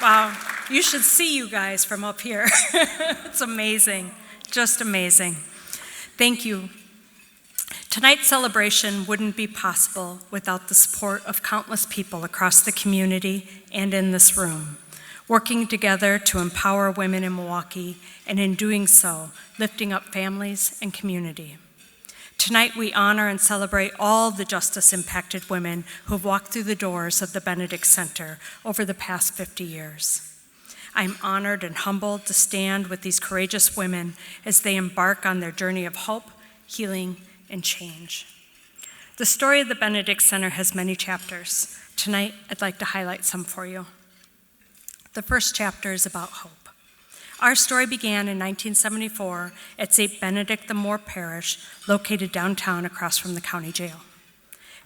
Wow, you should see you guys from up here. It's amazing, just amazing. Thank you. Tonight's celebration wouldn't be possible without the support of countless people across the community and in this room, working together to empower women in Milwaukee, and in doing so, lifting up families and community. Tonight, we honor and celebrate all the justice-impacted women who have walked through the doors of the Benedict Center over the past 50 years. I'm honored and humbled to stand with these courageous women as they embark on their journey of hope, healing, and change. The story of the Benedict Center has many chapters. Tonight, I'd like to highlight some for you. The first chapter is about hope. Our story began in 1974 at St. Benedict the Moor Parish, located downtown across from the county jail.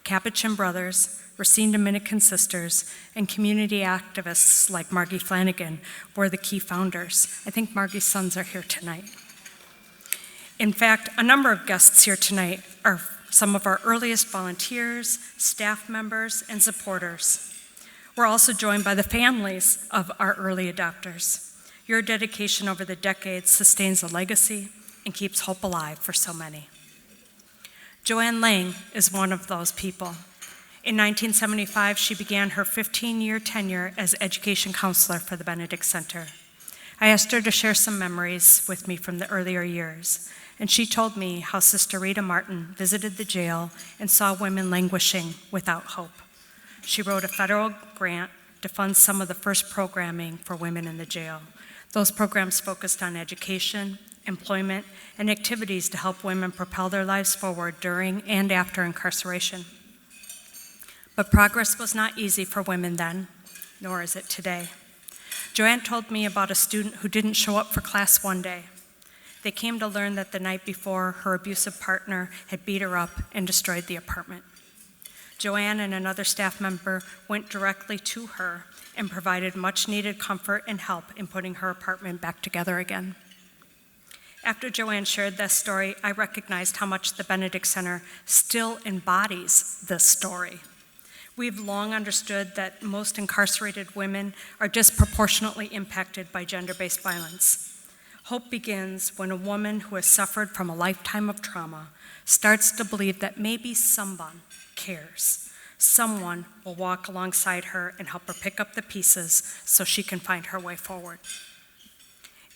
Capuchin brothers, Racine Dominican sisters, and community activists like Margie Flanagan were the key founders. I think Margie's sons are here tonight. In fact, a number of guests here tonight are some of our earliest volunteers, staff members, and supporters. We're also joined by the families of our early adopters. Your dedication over the decades sustains a legacy and keeps hope alive for so many. Joanne Lang is one of those people. In 1975, she began her 15-year tenure as education counselor for the Benedict Center. I asked her to share some memories with me from the earlier years, and she told me how Sister Rita Martin visited the jail and saw women languishing without hope. She wrote a federal grant to fund some of the first programming for women in the jail. Those programs focused on education, employment, and activities to help women propel their lives forward during and after incarceration. But progress was not easy for women then, nor is it today. Joanne told me about a student who didn't show up for class one day. They came to learn that the night before, her abusive partner had beat her up and destroyed the apartment. Joanne and another staff member went directly to her and provided much-needed comfort and help in putting her apartment back together again. After Joanne shared this story, I recognized how much the Benedict Center still embodies this story. We've long understood that most incarcerated women are disproportionately impacted by gender-based violence. Hope begins when a woman who has suffered from a lifetime of trauma starts to believe that maybe someone cares. Someone will walk alongside her and help her pick up the pieces so she can find her way forward.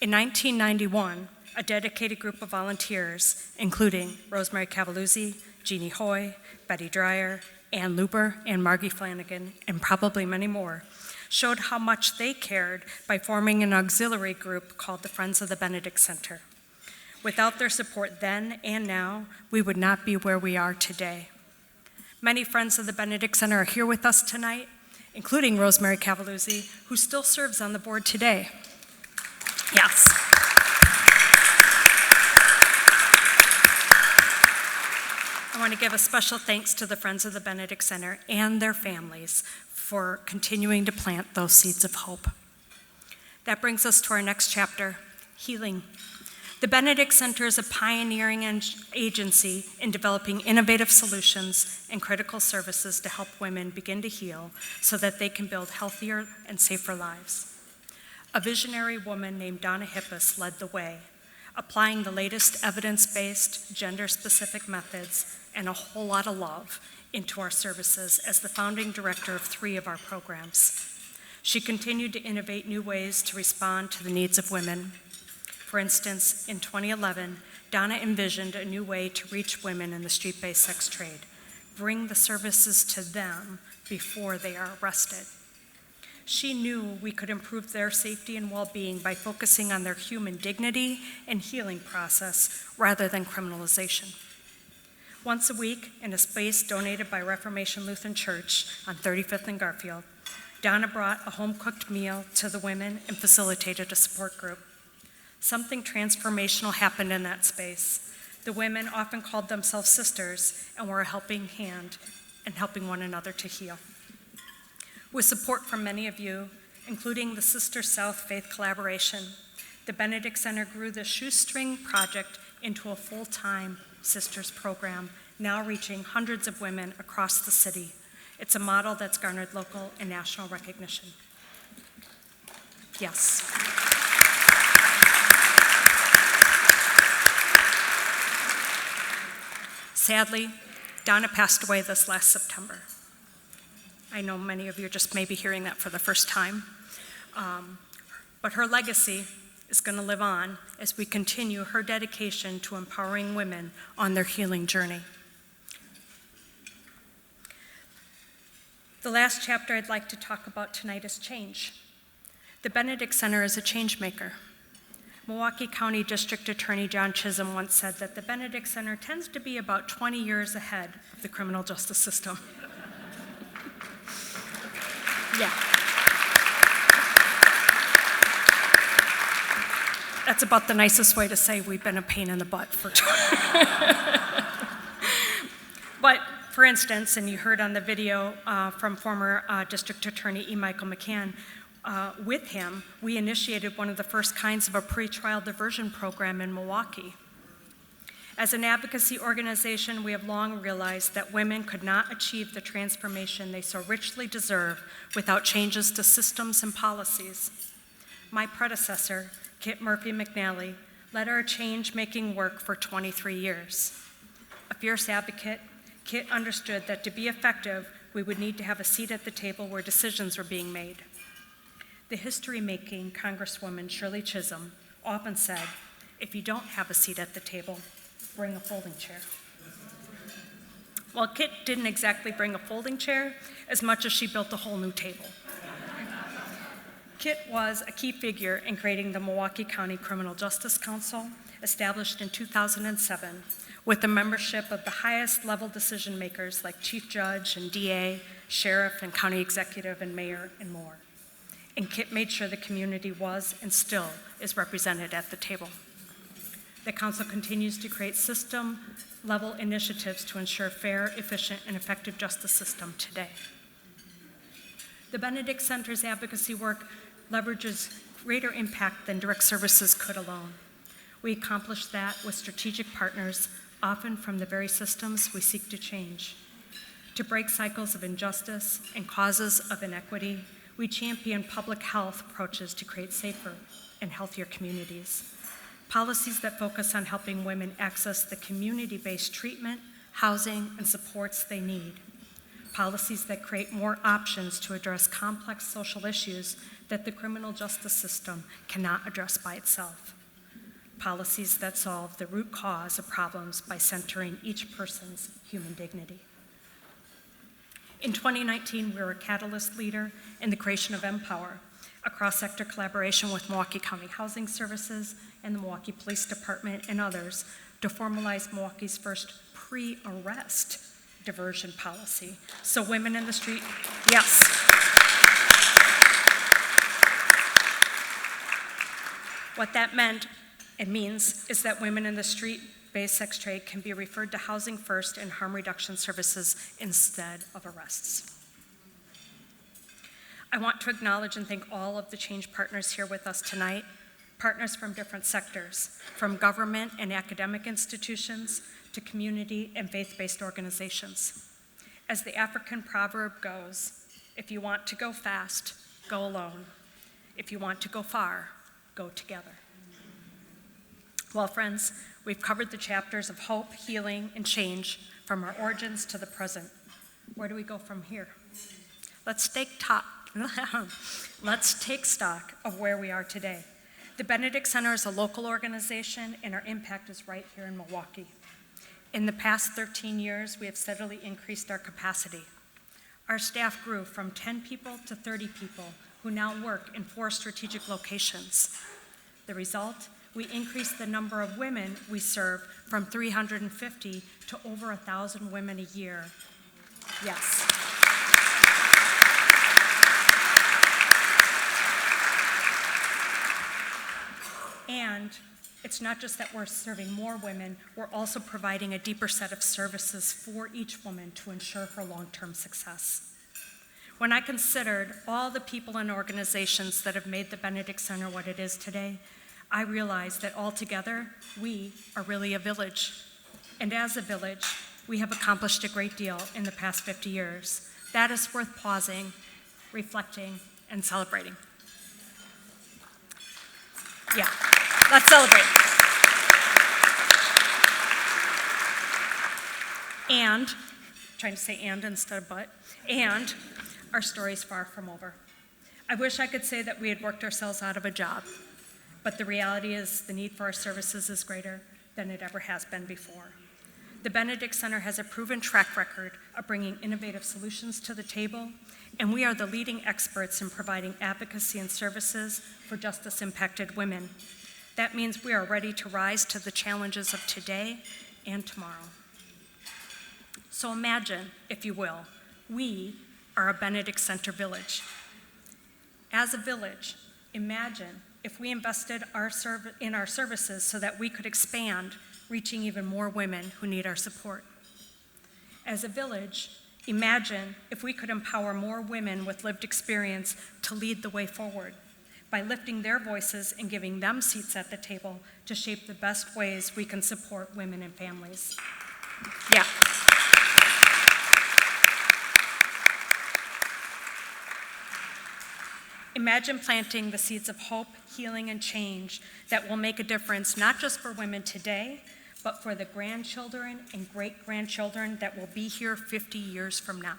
In 1991, a dedicated group of volunteers, including Rosemary Cavalluzzi, Jeanne Hoy, Betty Dreyer, Ann Luber, and Margie Flanagan, and probably many more, showed how much they cared by forming an auxiliary group called the Friends of the Benedict Center. Without their support then and now, we would not be where we are today. Many Friends of the Benedict Center are here with us tonight, including Rosemary Cavalluzzi, who still serves on the board today. Yes. I want to give a special thanks to the Friends of the Benedict Center and their families for continuing to plant those seeds of hope. That brings us to our next chapter, healing. The Benedict Center is a pioneering agency in developing innovative solutions and critical services to help women begin to heal so that they can build healthier and safer lives. A visionary woman named Donna Hippis led the way, applying the latest evidence-based, gender-specific methods and a whole lot of love into our services as the founding director of 3 of our programs. She continued to innovate new ways to respond to the needs of women. For instance, in 2011, Donna envisioned a new way to reach women in the street-based sex trade, bring the services to them before they are arrested. She knew we could improve their safety and well-being by focusing on their human dignity and healing process rather than criminalization. Once a week, in a space donated by Reformation Lutheran Church on 35th and Garfield, Donna brought a home-cooked meal to the women and facilitated a support group. Something transformational happened in that space. The women often called themselves sisters and were a helping hand in helping one another to heal. With support from many of you, including the Sister South Faith Collaboration, the Benedict Center grew the Shoestring Project into a full-time sisters program, now reaching hundreds of women across the city. It's a model that's garnered local and national recognition. Yes. Sadly, Donna passed away this last September. I know many of you are just maybe hearing that for the first time. But her legacy is going to live on as we continue her dedication to empowering women on their healing journey. The last chapter I'd like to talk about tonight is change. The Benedict Center is a change maker. Milwaukee County District Attorney John Chisholm once said that the Benedict Center tends to be about 20 years ahead of the criminal justice system. Yeah. That's about the nicest way to say we've been a pain in the butt for But for instance, and you heard on the video from former District Attorney E. Michael McCann, with him, we initiated one of the first kinds of a pretrial diversion program in Milwaukee. As an advocacy organization, we have long realized that women could not achieve the transformation they so richly deserve without changes to systems and policies. My predecessor, Kit Murphy McNally, led our change-making work for 23 years. A fierce advocate, Kit understood that to be effective, we would need to have a seat at the table where decisions were being made. The history-making Congresswoman Shirley Chisholm often said, if you don't have a seat at the table, bring a folding chair. Well, Kit didn't exactly bring a folding chair as much as she built a whole new table. Kit was a key figure in creating the Milwaukee County Criminal Justice Council, established in 2007, with the membership of the highest level decision makers like Chief Judge and DA, Sheriff and County Executive and Mayor and more. And Kit made sure the community was and still is represented at the table. The council continues to create system-level initiatives to ensure fair, efficient, and effective justice system today. The Benedict Center's advocacy work leverages greater impact than direct services could alone. We accomplish that with strategic partners, often from the very systems we seek to change. To break cycles of injustice and causes of inequity, we champion public health approaches to create safer and healthier communities. Policies that focus on helping women access the community-based treatment, housing, and supports they need. Policies that create more options to address complex social issues that the criminal justice system cannot address by itself. Policies that solve the root cause of problems by centering each person's human dignity. In 2019, we were a catalyst leader in the creation of Empower, a cross-sector collaboration with Milwaukee County Housing Services and the Milwaukee Police Department and others to formalize Milwaukee's first pre-arrest diversion policy. So women in the street, yes. What that meant and means is that women in the street-based sex trade can be referred to housing first and harm reduction services instead of arrests. I want to acknowledge and thank all of the change partners here with us tonight, partners from different sectors, from government and academic institutions to community and faith-based organizations. As the African proverb goes, if you want to go fast, go alone. If you want to go far, go together. Well, friends, we've covered the chapters of hope, healing, and change from our origins to the present. Where do we go from here? Let's take stock of where we are today. The Benedict Center is a local organization, and our impact is right here in Milwaukee. In the past 13 years, we have steadily increased our capacity. Our staff grew from 10 people to 30 people, who now work in 4 strategic locations. The result? We increased the number of women we serve from 350 to over 1,000 women a year. Yes. And it's not just that we're serving more women, we're also providing a deeper set of services for each woman to ensure her long-term success. When I considered all the people and organizations that have made the Benedict Center what it is today, I realized that altogether, we are really a village. And as a village, we have accomplished a great deal in the past 50 years. That is worth pausing, reflecting, and celebrating. Yeah, let's celebrate. And, trying to say and instead of but, and our story's far from over. I wish I could say that we had worked ourselves out of a job, but the reality is the need for our services is greater than it ever has been before. The Benedict Center has a proven track record of bringing innovative solutions to the table, and we are the leading experts in providing advocacy and services for justice-impacted women. That means we are ready to rise to the challenges of today and tomorrow. So imagine, if you will, we are a Benedict Center village. As a village, imagine if we invested in our services so that we could expand, reaching even more women who need our support. As a village, imagine if we could empower more women with lived experience to lead the way forward by lifting their voices and giving them seats at the table to shape the best ways we can support women and families. Yeah. Imagine planting the seeds of hope, healing, and change that will make a difference not just for women today, but for the grandchildren and great-grandchildren that will be here 50 years from now.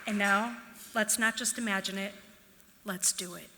And now, let's not just imagine it, let's do it.